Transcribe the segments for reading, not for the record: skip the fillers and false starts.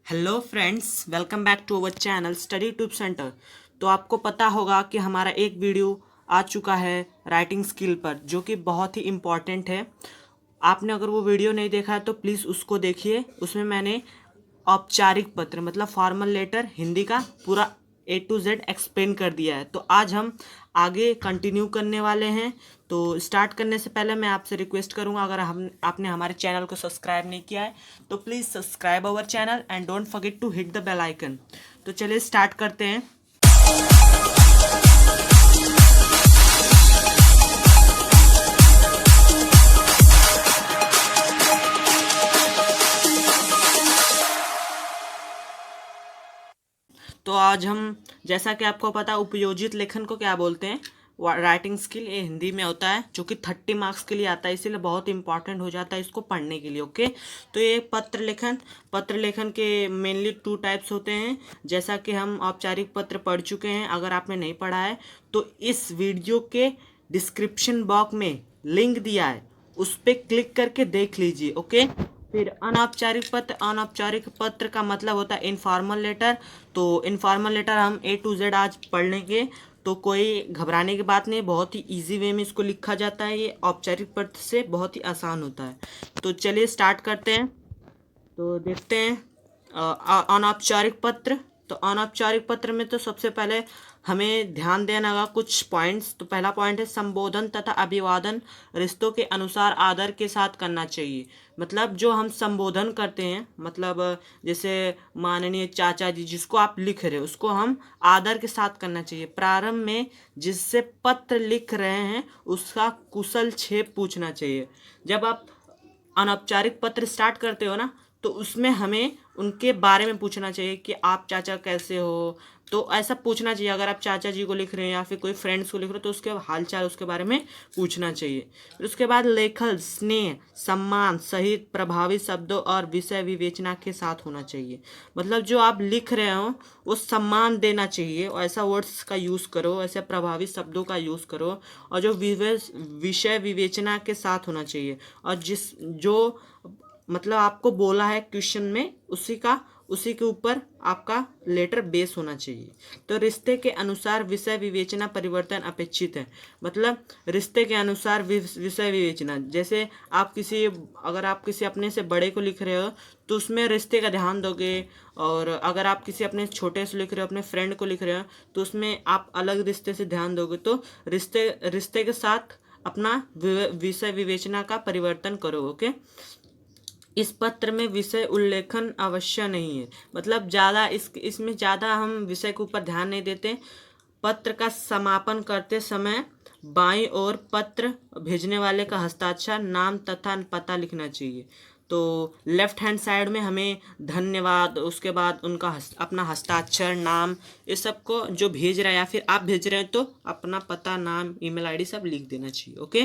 Hello friends, welcome back to our channel study tube center. तो आपको पता होगा कि हमारा एक वीडियो आ चुका है राइटिंग स्किल पर, जो कि बहुत ही इम्पॉर्टेंट है। आपने अगर वो वीडियो नहीं देखा है तो प्लीज़ उसको देखिए। उसमें मैंने औपचारिक पत्र मतलब फॉर्मल लेटर हिंदी का पूरा A to Z एक्सप्लेन कर दिया है। तो आज हम आगे कंटिन्यू करने वाले हैं। तो स्टार्ट करने से पहले मैं आपसे रिक्वेस्ट करूंगा, अगर हम आपने हमारे चैनल को सब्सक्राइब नहीं किया है तो please subscribe our channel and don't forget to hit the bell icon. तो चलिए स्टार्ट करते हैं। तो आज हम, जैसा कि आपको पता, उपयोजित लेखन को क्या बोलते हैं। राइटिंग स्किल ये हिंदी में होता है, जो कि 30 मार्क्स के लिए आता है, इसीलिए बहुत इंपॉर्टेंट हो जाता है इसको पढ़ने के लिए। ओके, तो ये पत्र लेखन के मेनली 2 टाइप्स होते हैं। जैसा कि हम औपचारिक पत्र पढ़ चुके हैं। अगर आपने नहीं पढ़ा है तो इस वीडियो के डिस्क्रिप्शन बॉक्स में लिंक दिया है, उस पर क्लिक करके देख लीजिए। ओके, फिर अनौपचारिक पत्र का मतलब होता है इनफॉर्मल लेटर। तो इनफॉर्मल लेटर हम A to Z आज पढ़ लेंगे, तो कोई घबराने की बात नहीं, बहुत ही इजी वे में इसको लिखा जाता है। ये औपचारिक पत्र से बहुत ही आसान होता है। तो चलिए स्टार्ट करते हैं। तो देखते हैं अनौपचारिक पत्र। तो अनौपचारिक पत्र में तो सबसे पहले हमें ध्यान देना होगा कुछ पॉइंट्स। तो पहला पॉइंट है संबोधन तथा अभिवादन रिश्तों के अनुसार आदर के साथ करना चाहिए। मतलब जो हम संबोधन करते हैं, मतलब जैसे माननीय चाचा जी जिसको आप लिख रहे हो, उसको हम आदर के साथ करना चाहिए। प्रारंभ में जिससे पत्र लिख रहे हैं उसका कुशल क्षेम पूछना चाहिए। जब आप अनौपचारिक पत्र स्टार्ट करते हो ना, तो उसमें हमें उनके बारे में पूछना चाहिए कि आप चाचा कैसे हो। तो ऐसा पूछना चाहिए। अगर आप चाचा जी को लिख रहे हैं या फिर कोई फ्रेंड्स को लिख रहे हो तो उसके हालचाल, उसके बारे में पूछना चाहिए। फिर उसके बाद लेखन स्नेह सम्मान सहित प्रभावी शब्दों और विषय विवेचना के साथ होना चाहिए। मतलब जो आप लिख रहे हो वो सम्मान देना चाहिए, और ऐसा वर्ड्स का यूज़ करो, ऐसे प्रभावी शब्दों का यूज़ करो, और जो विषय विवेचना के साथ होना चाहिए। और जो मतलब आपको बोला है क्वेश्चन में, उसी के ऊपर आपका लेटर बेस होना चाहिए। तो रिश्ते के अनुसार विषय विवेचना परिवर्तन अपेक्षित है। मतलब रिश्ते के अनुसार विषय विवेचना, जैसे अगर आप किसी अपने से बड़े को लिख रहे हो तो उसमें रिश्ते का ध्यान दोगे। और अगर आप किसी अपने छोटे से लिख रहे हो, अपने फ्रेंड को लिख रहे हो, तो उसमें आप अलग रिश्ते से ध्यान दोगे। तो रिश्ते के साथ अपना विषय विवेचना का परिवर्तन करो। ओके, इस पत्र में विषय उल्लेखन अवश्य नहीं है। मतलब ज़्यादा इसमें ज़्यादा हम विषय के ऊपर ध्यान नहीं देते। पत्र का समापन करते समय बाईं ओर पत्र भेजने वाले का हस्ताक्षर नाम तथा पता लिखना चाहिए। तो लेफ्ट हैंड साइड में हमें धन्यवाद, उसके बाद उनका अपना हस्ताक्षर, नाम, ये सब को जो भेज रहा है या फिर आप भेज रहे हैं तो अपना पता, नाम, ईमेल आईडी सब लिख देना चाहिए। ओके,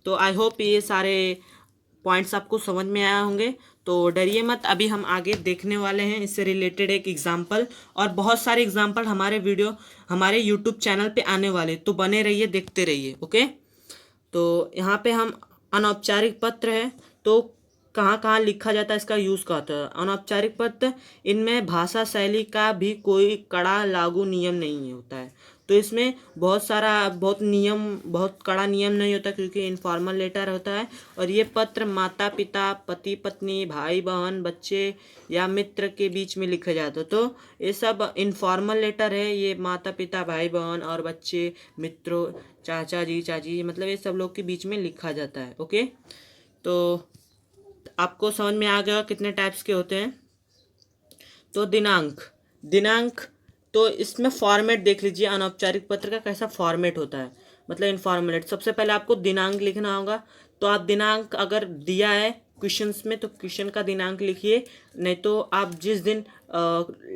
तो आई होप ये सारे पॉइंट्स आपको समझ में आया होंगे। तो डरिए मत, अभी हम आगे देखने वाले हैं इससे रिलेटेड एक एग्जाम्पल, और बहुत सारे एग्जाम्पल हमारे यूट्यूब चैनल पे आने वाले। तो बने रहिए, देखते रहिए। ओके, तो यहाँ पे हम अनौपचारिक पत्र है तो कहाँ कहाँ लिखा जाता है, इसका यूज़ का होता है। अनौपचारिक पत्र, इनमें भाषा शैली का भी कोई कड़ा लागू नियम नहीं होता है। तो इसमें बहुत कड़ा नियम नहीं होता, क्योंकि इनफॉर्मल लेटर होता है। और ये पत्र माता पिता, पति पत्नी, भाई बहन, बच्चे या मित्र के बीच में लिखा जाता है। तो ये सब इनफॉर्मल लेटर है। ये माता पिता, भाई बहन और बच्चे, मित्रों, चाचा जी, चाची, मतलब ये सब लोग के बीच में लिखा जाता है। ओके, तो आपको समझ में आ गया कितने टाइप्स के होते हैं। तो दिनांक, तो इसमें फॉर्मेट देख लीजिए अनौपचारिक पत्र का कैसा फॉर्मेट होता है। मतलब इनफॉर्मेट, सबसे पहले आपको दिनांक लिखना होगा। तो आप दिनांक अगर दिया है क्वेश्चंस में तो क्वेश्चन का दिनांक लिखिए, नहीं तो आप जिस दिन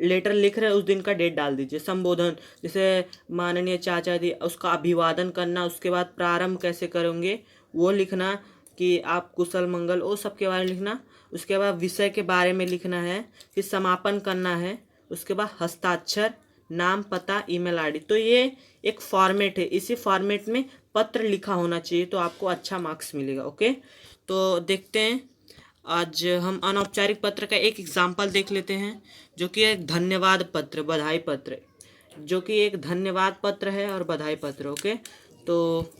लेटर लिख रहे हैं उस दिन का डेट डाल दीजिए। संबोधन, जैसे माननीय चाचा जी, उसका अभिवादन करना, उसके बाद प्रारंभ कैसे करेंगे वो लिखना, कि आप कुशल मंगल, वो सब के बारे में लिखना। उसके बाद विषय के बारे में लिखना है, फिर समापन करना है, उसके बाद हस्ताक्षर, नाम, पता, ईमेल आईडी। तो ये एक फॉर्मेट है, इसी फॉर्मेट में पत्र लिखा होना चाहिए, तो आपको अच्छा मार्क्स मिलेगा। ओके, तो देखते हैं आज हम अनौपचारिक पत्र का एक एग्जाम्पल देख लेते हैं, जो कि एक धन्यवाद पत्र, बधाई पत्र, जो कि एक धन्यवाद पत्र है और बधाई पत्र। ओके, तो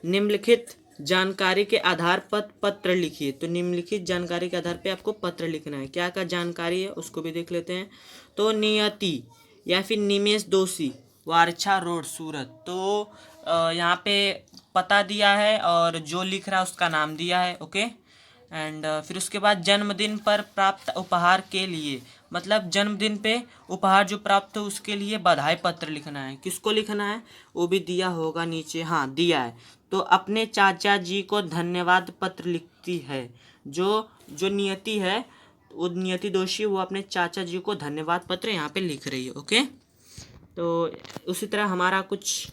निम्नलिखित जानकारी के आधार पर पत्र लिखिए। तो निम्नलिखित जानकारी के आधार पे आपको पत्र लिखना है। क्या क्या जानकारी है उसको भी देख लेते हैं। तो नियति या फिर निमेश दोषी, वारछा रोड, सूरत। तो यहाँ पे पता दिया है और जो लिख रहा है उसका नाम दिया है। ओके, एंड फिर उसके बाद जन्मदिन पर प्राप्त उपहार के लिए, मतलब जन्मदिन पे उपहार जो प्राप्त हो उसके लिए बधाई पत्र लिखना है। किसको लिखना है वो भी दिया होगा नीचे, हाँ दिया है। तो अपने चाचा जी को धन्यवाद पत्र लिखती है। जो जो नियति है, वो नियति दोषी, वो अपने चाचा जी को धन्यवाद पत्र यहाँ पे लिख रही है। ओके, तो उसी तरह हमारा कुछ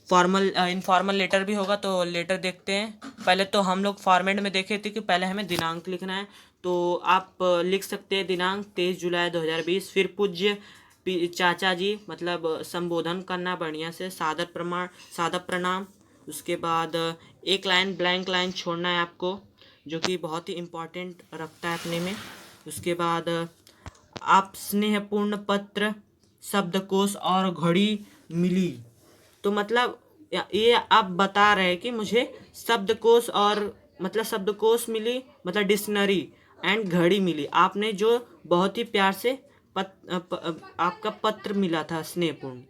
फॉर्मल इनफॉर्मल लेटर भी होगा। तो लेटर देखते हैं। पहले तो हम लोग फॉर्मेट में देखे थे कि पहले हमें दिनांक लिखना है। तो आप लिख सकते हैं दिनांक 23 जुलाई 2020। फिर पूज्य चाचा जी, मतलब संबोधन करना बढ़िया से, सादर प्रणाम। उसके बाद एक लाइन ब्लैंक लाइन छोड़ना है आपको, जो कि बहुत ही इम्पोर्टेंट रखता है अपने में। उसके बाद आप स्नेहपूर्ण पत्र, शब्दकोश और घड़ी मिली। तो मतलब ये आप बता रहे हैं कि मुझे शब्दकोश और मतलब शब्दकोश मिली, मतलब डिक्शनरी एंड घड़ी मिली। आपने जो बहुत ही प्यार से आपका पत्र मिला था स्नेहपूर्ण।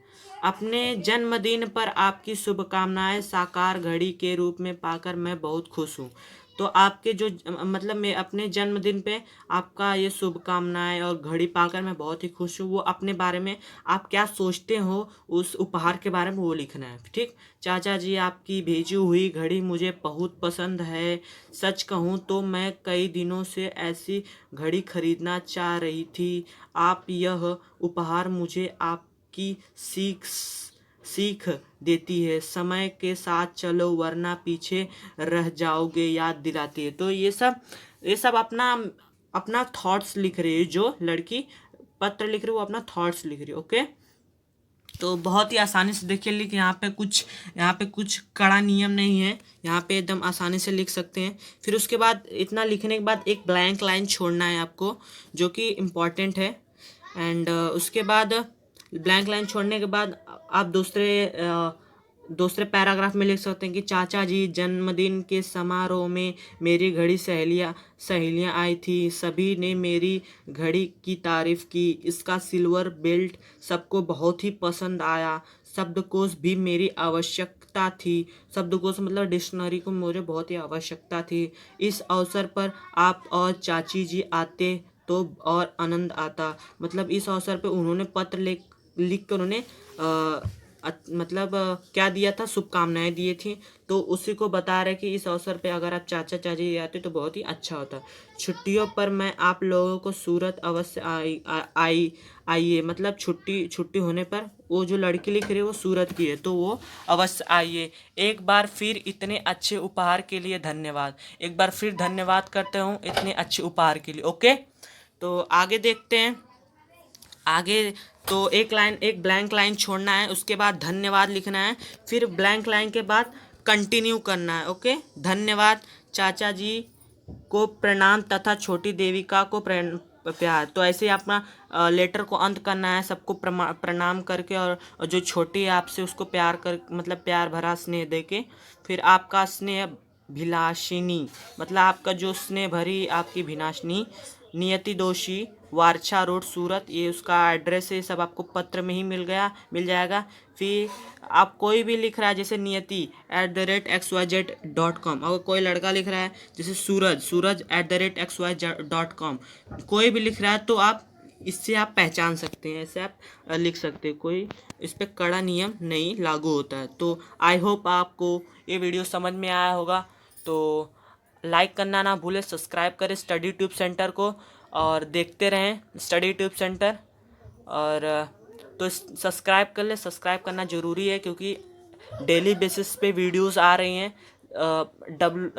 अपने जन्मदिन पर आपकी शुभकामनाएं साकार घड़ी के रूप में पाकर मैं बहुत खुश हूँ। तो आपके जो मतलब मैं अपने जन्मदिन पे आपका ये शुभकामनाएं और घड़ी पाकर मैं बहुत ही खुश हूँ, वो अपने बारे में आप क्या सोचते हो उस उपहार के बारे में वो लिखना है। ठीक, चाचा जी आपकी भेजी हुई घड़ी मुझे बहुत पसंद है। सच कहूँ तो मैं कई दिनों से ऐसी घड़ी खरीदना चाह रही थी। आप यह उपहार मुझे आपकी सीख देती है, समय के साथ चलो वरना पीछे रह जाओगे, याद दिलाती है। तो ये सब अपना अपना थॉट्स लिख रही है। जो लड़की पत्र लिख रही है वो अपना थॉट्स लिख रही है। ओके, तो बहुत ही आसानी से देखिए लिख, यहाँ पे कुछ कड़ा नियम नहीं है, यहाँ पे एकदम आसानी से लिख सकते हैं। फिर उसके बाद इतना लिखने के बाद एक ब्लैंक लाइन छोड़ना है आपको, जो कि इम्पॉर्टेंट है। एंड उसके बाद ब्लैंक लाइन छोड़ने के बाद आप दूसरे पैराग्राफ में लिख सकते हैं कि चाचा जी जन्मदिन के समारोह में मेरी घड़ी सहेलियाँ आई थी। सभी ने मेरी घड़ी की तारीफ की। इसका सिल्वर बेल्ट सबको बहुत ही पसंद आया। शब्दकोश भी मेरी आवश्यकता थी। शब्दकोश मतलब डिक्शनरी को मुझे बहुत ही आवश्यकता थी। इस अवसर पर आप और चाची जी आते तो और आनंद आता। मतलब इस अवसर पे उन्होंने पत्र लिख कर उन्होंने क्या दिया था, शुभकामनाएं दिए थी। तो उसी को बता रहे कि इस अवसर पे अगर आप चाचा चाची आते तो बहुत ही अच्छा होता। छुट्टियों पर मैं आप लोगों को सूरत अवश्य आइए, मतलब छुट्टी होने पर वो जो लड़की लिख रही है वो सूरत की है, तो वो अवश्य आइए। एक बार फिर इतने अच्छे उपहार के लिए धन्यवाद। एक बार फिर धन्यवाद करते हूँ इतने अच्छे उपहार के लिए। ओके, तो आगे देखते हैं। आगे तो एक ब्लैंक लाइन छोड़ना है, उसके बाद धन्यवाद लिखना है, फिर ब्लैंक लाइन के बाद कंटिन्यू करना है। ओके, धन्यवाद चाचा जी को प्रणाम तथा छोटी देविका को प्यार। तो ऐसे ही अपना लेटर को अंत करना है, सबको प्रणाम करके, और जो छोटी है आपसे उसको प्यार कर, मतलब प्यार भरा स्नेह देके। फिर आपका स्नेह भिलाषिनी, मतलब आपका जो स्नेह भरी आपकी भिलाषिनी, नियति दोषी, वारछा रोड, सूरत, ये उसका एड्रेस है। सब आपको पत्र में ही मिल जाएगा। फिर आप कोई भी लिख रहा है जैसे नियति @xyz.com, अगर कोई लड़का लिख रहा है जैसे सूरज @xyz.com, कोई भी लिख रहा है तो आप इससे आप पहचान सकते हैं, ऐसे आप लिख सकते हैं। कोई इस पर कड़ा नियम नहीं लागू होता है। तो आई होप आपको ये वीडियो समझ में आया होगा। तो लाइक करना ना भूलें, सब्सक्राइब करें स्टडी ट्यूब सेंटर को और देखते रहें स्टडी ट्यूब सेंटर। और तो सब्सक्राइब कर ले, सब्सक्राइब करना ज़रूरी है क्योंकि डेली बेसिस पे वीडियोस आ रही हैं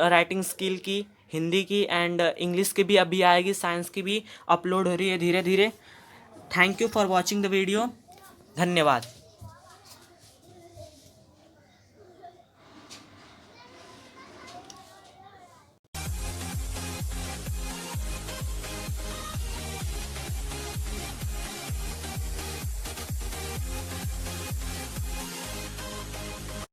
राइटिंग स्किल की, हिंदी की एंड इंग्लिश की भी अभी आएगी, साइंस की भी अपलोड हो रही है धीरे धीरे। Thank you for watching the video. धन्यवाद।